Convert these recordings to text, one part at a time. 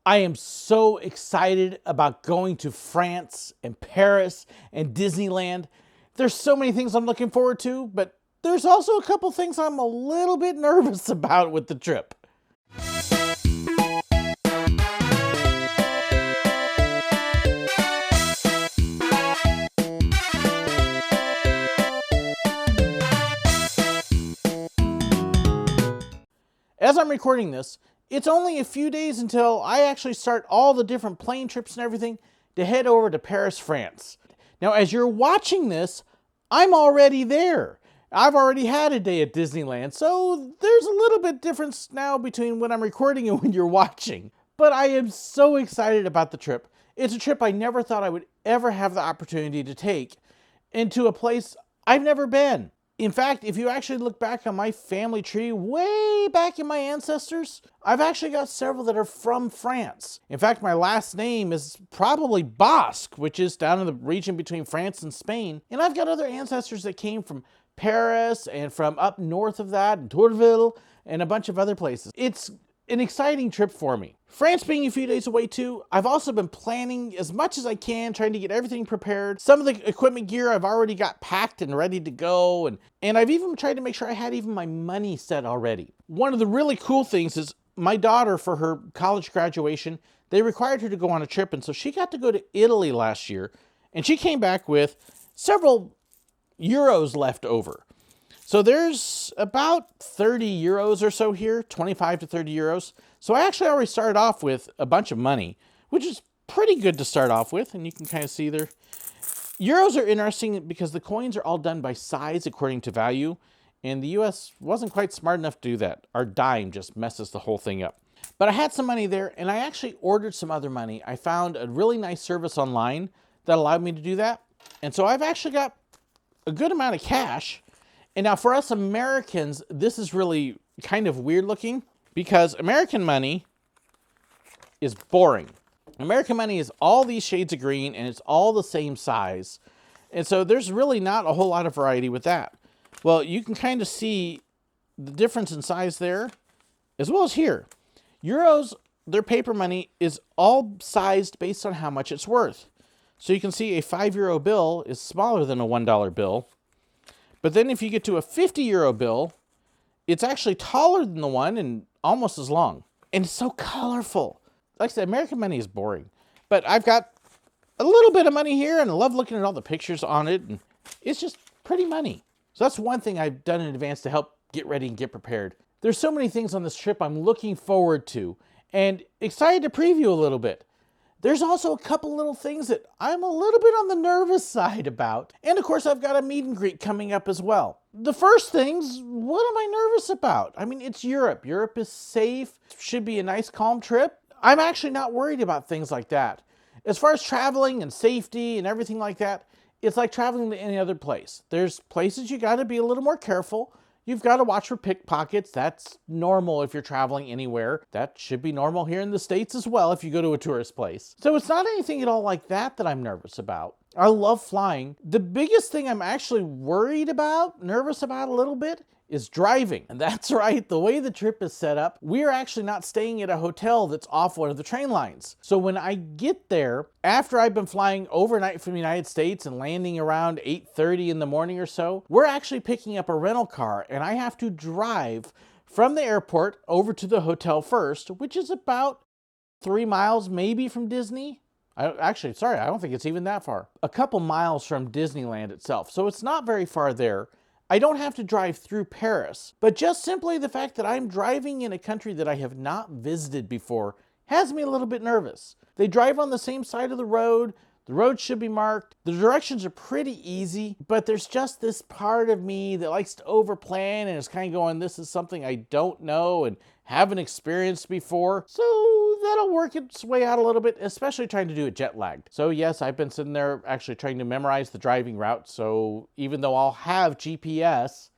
I am so excited about going to France and Paris and Disneyland. There's so many things I'm looking forward to, but there's also a couple things I'm a little bit nervous about with the trip. As I'm recording this, it's only a few days until I actually start all the different plane trips and everything to head over to Paris, France. Now, as you're watching this, I'm already there. I've already had a day at Disneyland, so there's a little bit difference now between when I'm recording and when you're watching. But I am so excited about the trip. It's a trip I never thought I would ever have the opportunity to take into a place I've never been. In fact, if you actually look back on my family tree, way back in my ancestors, I've actually got several that are from France. In fact, my last name is probably Basque, which is down in the region between France and Spain. And I've got other ancestors that came from Paris and from up north of that, and Tourville, and a bunch of other places. It's an exciting trip for me. France being a few days away too, I've also been planning as much as I can, trying to get everything prepared. Some of the equipment gear I've already got packed and ready to go, and I've even tried to make sure I had even my money set already. One of the really cool things is my daughter, for her college graduation, they required her to go on a trip, and so she got to go to Italy last year, and she came back with several euros left over. So there's about 30 euros or so here, 25 to 30 euros. So I actually already started off with a bunch of money, which is pretty good to start off with. And you can kind of see there. Euros are interesting because the coins are all done by size according to value. And the US wasn't quite smart enough to do that. Our dime just messes the whole thing up. But I had some money there, and I actually ordered some other money. I found a really nice service online that allowed me to do that. And so I've actually got a good amount of cash. And now for us Americans, this is really kind of weird looking because American money is boring. American money is all these shades of green and it's all the same size. And so there's really not a whole lot of variety with that. Well, you can kind of see the difference in size there as well as here. Euros, their paper money, is all sized based on how much it's worth. So you can see a €5 bill is smaller than a $1 bill. But then if you get to a 50 euro bill, it's actually taller than the one and almost as long. And it's so colorful. Like I said, American money is boring. But I've got a little bit of money here, and I love looking at all the pictures on it. And it's just pretty money. So that's one thing I've done in advance to help get ready and get prepared. There's so many things on this trip I'm looking forward to and excited to preview a little bit. There's also a couple little things that I'm a little bit on the nervous side about. And of course, I've got a meet and greet coming up as well. The first things, what am I nervous about? I mean, it's Europe. Europe is safe, should be a nice, calm trip. I'm actually not worried about things like that. As far as traveling and safety and everything like that, it's like traveling to any other place. There's places you got to be a little more careful. You've got to watch for pickpockets. That's normal if you're traveling anywhere. That should be normal here in the States as well if you go to a tourist place. So it's not anything at all like that that I'm nervous about. I love flying. The biggest thing I'm actually worried about, nervous about a little bit, is driving. And that's right, the way the trip is set up, we're actually not staying at a hotel that's off one of the train lines. So when I get there, after I've been flying overnight from the United States and landing around 8:30 in the morning or so, we're actually picking up a rental car, and I have to drive from the airport over to the hotel first, which is about 3 miles maybe from Disney. I don't think it's even that far. A couple miles from Disneyland itself, so it's not very far there. I don't have to drive through Paris, but just simply the fact that I'm driving in a country that I have not visited before has me a little bit nervous. They drive on the same side of the road should be marked, the directions are pretty easy, but there's just this part of me that likes to overplan and is kind of going, this is something I don't know and haven't experienced before. So that'll work its way out a little bit, especially trying to do it jet lagged. So yes, I've been sitting there actually trying to memorize the driving route. So even though I'll have GPS,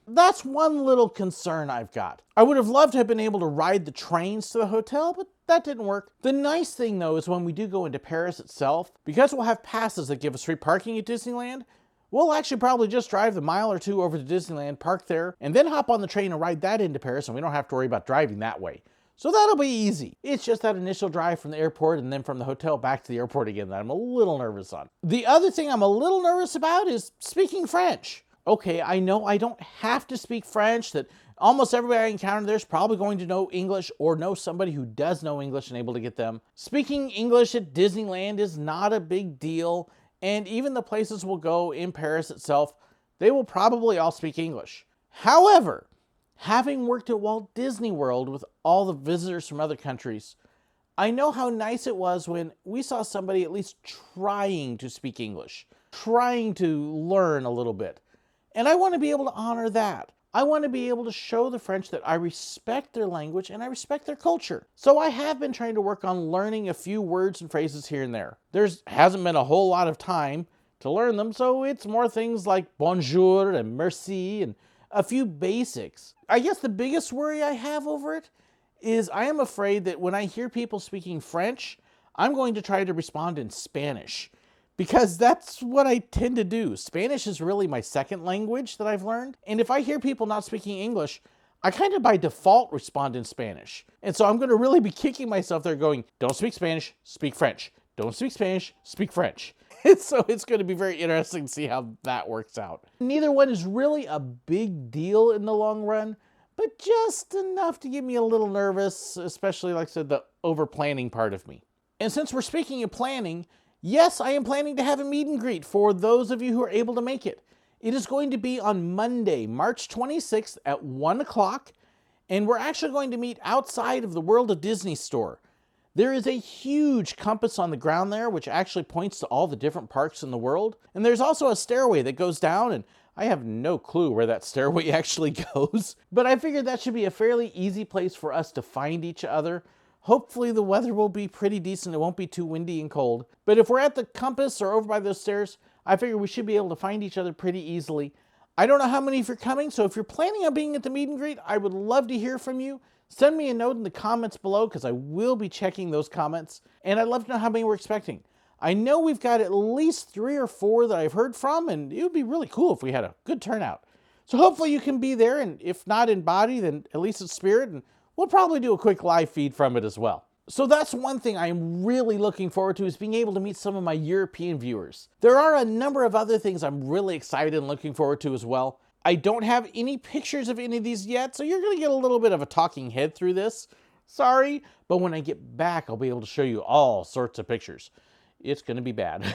that's one little concern I've got. I would have loved to have been able to ride the trains to the hotel, but that didn't work. The nice thing though is when we do go into Paris itself, because we'll have passes that give us free parking at Disneyland, we'll actually probably just drive the mile or two over to Disneyland, park there, and then hop on the train and ride that into Paris, and we don't have to worry about driving that way. So that'll be easy. It's just that initial drive from the airport and then from the hotel back to the airport again that I'm a little nervous on. The other thing I'm a little nervous about is speaking French. Okay, I know I don't have to speak French, that almost everybody I encounter there's probably going to know English or know somebody who does know English and able to get them. Speaking English at Disneyland is not a big deal, and even the places we'll go in Paris itself, they will probably all speak English. However, having worked at Walt Disney World with all the visitors from other countries, I know how nice it was when we saw somebody at least trying to speak English, trying to learn a little bit. And I want to be able to honor that. I want to be able to show the French that I respect their language and I respect their culture. So I have been trying to work on learning a few words and phrases here and there. Hasn't been a whole lot of time to learn them, so it's more things like bonjour and merci and a few basics. I guess the biggest worry I have over it is I am afraid that when I hear people speaking French, I'm going to try to respond in Spanish. Because that's what I tend to do. Spanish is really my second language that I've learned. And if I hear people not speaking English, I kind of by default respond in Spanish. And so I'm going to really be kicking myself there going, don't speak Spanish, speak French. Don't speak Spanish, speak French. And so it's going to be very interesting to see how that works out. Neither one is really a big deal in the long run, but just enough to get me a little nervous, especially, like I said, the over-planning part of me. And since we're speaking of planning, yes, I am planning to have a meet and greet for those of you who are able to make it. It is going to be on Monday, March 26th at 1 o'clock, and we're actually going to meet outside of the World of Disney store. There is a huge compass on the ground there, which actually points to all the different parks in the world. And there's also a stairway that goes down, and I have no clue where that stairway actually goes. But I figured that should be a fairly easy place for us to find each other. Hopefully the weather will be pretty decent. It won't be too windy and cold. But if we're at the compass or over by those stairs, I figure we should be able to find each other pretty easily. I don't know how many of you are coming, so if you're planning on being at the meet and greet, I would love to hear from you. Send me a note in the comments below because I will be checking those comments. And I'd love to know how many we're expecting. I know we've got at least 3 or 4 that I've heard from, and it would be really cool if we had a good turnout. So hopefully you can be there, and if not in body, then at least in spirit, and we'll probably do a quick live feed from it as well. So that's one thing I'm really looking forward to, is being able to meet some of my European viewers. There are a number of other things I'm really excited and looking forward to as well. I don't have any pictures of any of these yet, so you're going to get a little bit of a talking head through this. Sorry, but when I get back, I'll be able to show you all sorts of pictures. It's going to be bad.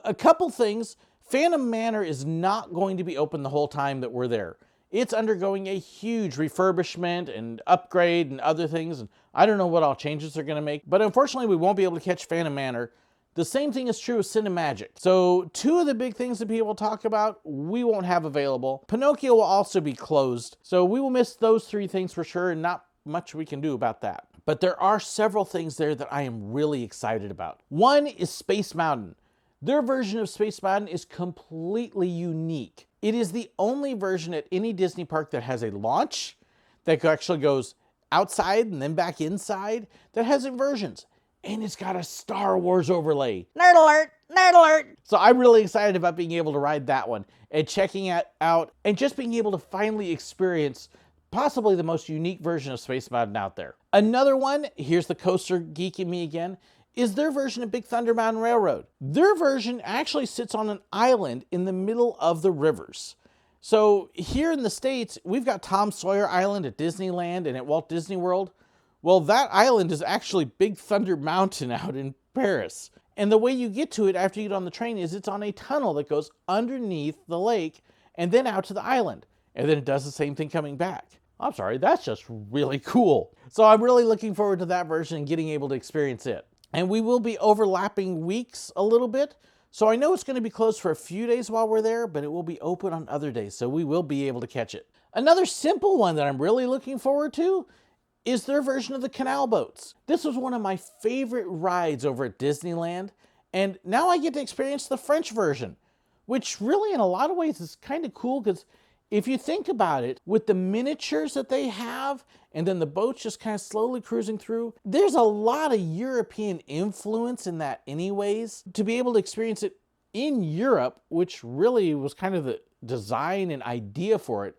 A couple things. Phantom Manor is not going to be open the whole time that we're there. It's undergoing a huge refurbishment and upgrade and other things, and I don't know what all changes they're going to make, but unfortunately we won't be able to catch Phantom Manor. The same thing is true of Cinemagic. So 2 of the big things that people talk about, we won't have available. Pinocchio will also be closed, so we will miss those 3 things for sure, and not much we can do about that. But there are several things there that I am really excited about. One is Space Mountain. Their version of Space Mountain is completely unique. It is the only version at any Disney park that has a launch, that actually goes outside and then back inside, that has inversions. And it's got a Star Wars overlay. Nerd alert! Nerd alert! So I'm really excited about being able to ride that one and checking it out and just being able to finally experience possibly the most unique version of Space Mountain out there. Another one, here's the coaster geek in me again, is their version of Big Thunder Mountain Railroad. Their version actually sits on an island in the middle of the rivers. So here in the States, we've got Tom Sawyer Island at Disneyland and at Walt Disney World. Well, that island is actually Big Thunder Mountain out in Paris. And the way you get to it after you get on the train is it's on a tunnel that goes underneath the lake and then out to the island. And then it does the same thing coming back. I'm sorry, that's just really cool. So I'm really looking forward to that version and getting able to experience it. And we will be overlapping weeks a little bit. So I know it's going to be closed for a few days while we're there, but it will be open on other days. So we will be able to catch it. Another simple one that I'm really looking forward to is their version of the canal boats. This was one of my favorite rides over at Disneyland, and now I get to experience the French version, which really in a lot of ways is kind of cool because if you think about it, with the miniatures that they have, and then the boats just kind of slowly cruising through, there's a lot of European influence in that anyways. To be able to experience it in Europe, which really was kind of the design and idea for it,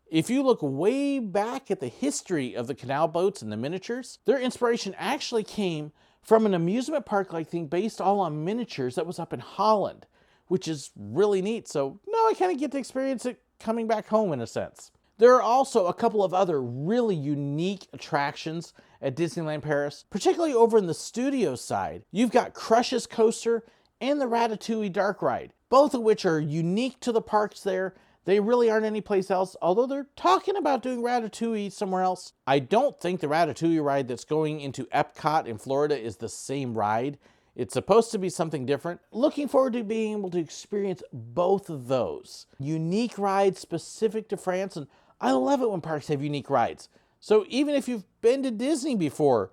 If you look way back at the history of the canal boats and the miniatures, their inspiration actually came from an amusement park-like thing based all on miniatures that was up in Holland, which is really neat. So now I kind of get to experience it coming back home in a sense. There are also a couple of other really unique attractions at Disneyland Paris, particularly over in the studio side. You've got Crush's Coaster and the Ratatouille Dark Ride, both of which are unique to the parks there. They really aren't anyplace else, although they're talking about doing Ratatouille somewhere else. I don't think the Ratatouille ride that's going into Epcot in Florida is the same ride. It's supposed to be something different. Looking forward to being able to experience both of those. Unique rides specific to France, and I love it when parks have unique rides. So even if you've been to Disney before,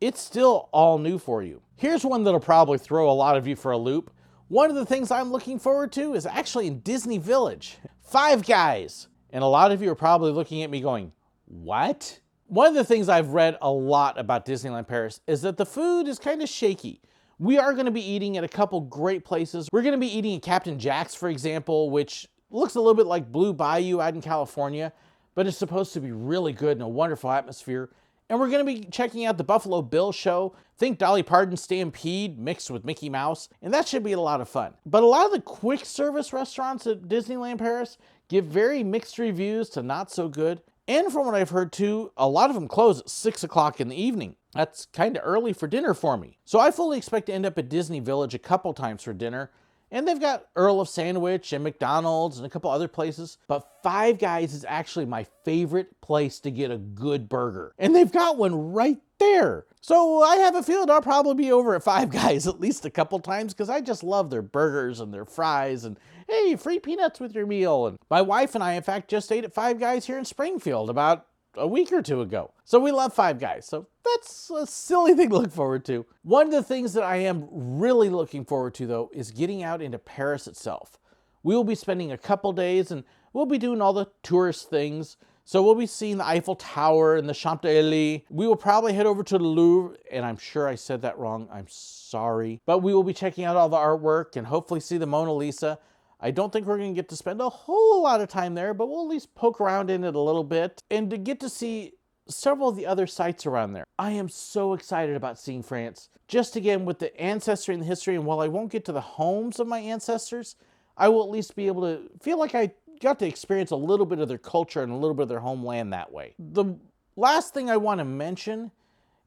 it's still all new for you. Here's one that'll probably throw a lot of you for a loop. One of the things I'm looking forward to is actually in Disney Village. Five Guys. And a lot of you are probably looking at me going, what? One of the things I've read a lot about Disneyland Paris is that the food is kind of shaky. We are going to be eating at a couple great places. We're going to be eating at Captain Jack's, for example, which looks a little bit like Blue Bayou out in California, but it's supposed to be really good and a wonderful atmosphere. And we're going to be checking out the Buffalo Bill show. Think Dolly Parton Stampede mixed with Mickey Mouse, and that should be a lot of fun. But a lot of the quick service restaurants at Disneyland Paris give very mixed reviews to not so good. And from what I've heard too, a lot of them close at 6 o'clock in the evening. That's kind of early for dinner for me. So I fully expect to end up at Disney Village a couple times for dinner. And they've got Earl of Sandwich and McDonald's and a couple other places. But Five Guys is actually my favorite place to get a good burger. And they've got one right there. So I have a feeling I'll probably be over at Five Guys at least a couple times because I just love their burgers and their fries and hey, free peanuts with your meal. And my wife and I, in fact, just ate at Five Guys here in Springfield about a week or two ago. So we love Five Guys. So that's a silly thing to look forward to. One of the things that I am really looking forward to, though, is getting out into Paris itself. We will be spending a couple days and we'll be doing all the tourist things. So we'll be seeing the Eiffel Tower and the Champs-Élysées. We will probably head over to the Louvre, and I'm sure I said that wrong. I'm sorry. But we will be checking out all the artwork and hopefully see the Mona Lisa. I don't think we're going to get to spend a whole lot of time there, but we'll at least poke around in it a little bit and to get to see several of the other sites around there. I am so excited about seeing France. Just again, with the ancestry and the history, and while I won't get to the homes of my ancestors, I will at least be able to feel like I got to experience a little bit of their culture and a little bit of their homeland that way. The last thing I want to mention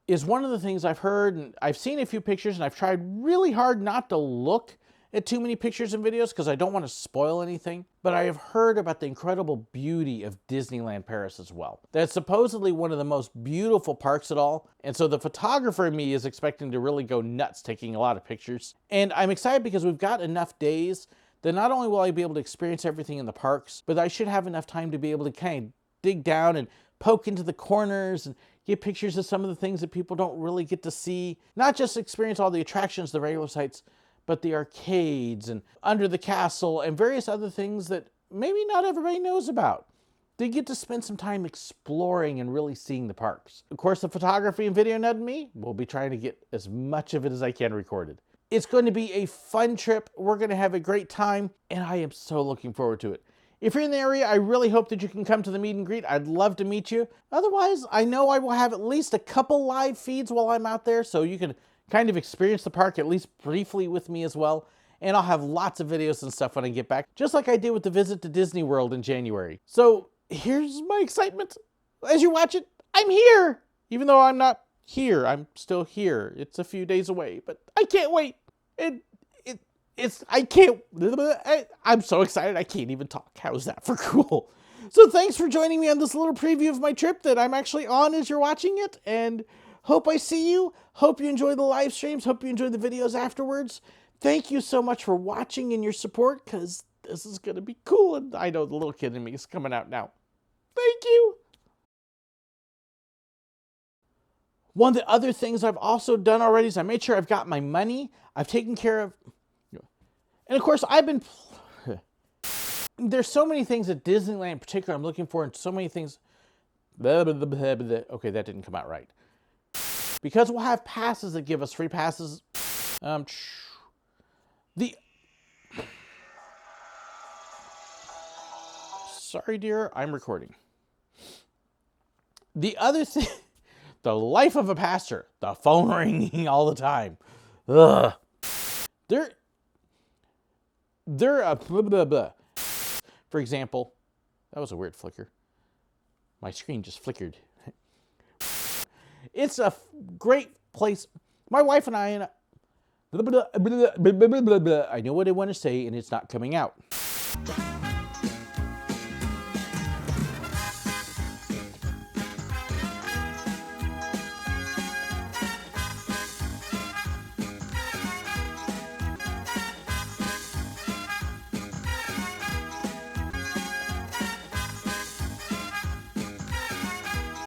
is one of the things I've heard, and I've seen a few pictures, and I've tried really hard not to look at too many pictures and videos because I don't want to spoil anything, but I have heard about the incredible beauty of Disneyland Paris as well. That's supposedly one of the most beautiful parks at all, and so the photographer in me is expecting to really go nuts taking a lot of pictures. And I'm excited because we've got enough days that not only will I be able to experience everything in the parks, but I should have enough time to be able to kind of dig down and poke into the corners and get pictures of some of the things that people don't really get to see. Not just experience all the attractions, the regular sites, but the arcades and under the castle and various other things that maybe not everybody knows about. They get to spend some time exploring and really seeing the parks. Of course, the photography and video nut in me will be trying to get as much of it as I can recorded. It's going to be a fun trip. We're going to have a great time, and I am so looking forward to it. If you're in the area, I really hope that you can come to the meet and greet. I'd love to meet you. Otherwise, I know I will have at least a couple live feeds while I'm out there, so you can kind of experience the park at least briefly with me as well. And I'll have lots of videos and stuff when I get back, just like I did with the visit to Disney World in January. So here's my excitement. As you watch it, I'm here. Even though I'm not here, I'm still here. It's a few days away, but I can't wait. I'm so excited I can't even talk. How's that for cool? So thanks for joining me on this little preview of my trip that I'm actually on as you're watching it, and hope I see you. Hope you enjoy the live streams. Hope you enjoy the videos afterwards. Thank you so much for watching and your support, because this is going to be cool. And I know the little kid in me is coming out now. Thank you. One of the other things I've also done already is I made sure I've got my money. I've taken care of... And of course, there's so many things at Disneyland in particular I'm looking for, and so many things... Okay, that didn't come out right. Because we'll have passes that give us free passes. Sorry, dear, I'm recording. The other thing, the life of a pastor, the phone ringing all the time. Ugh. They're blah, blah, blah. For example, that was a weird flicker. My screen just flickered. It's a great place. My wife and I, I know what I want to say, and it's not coming out.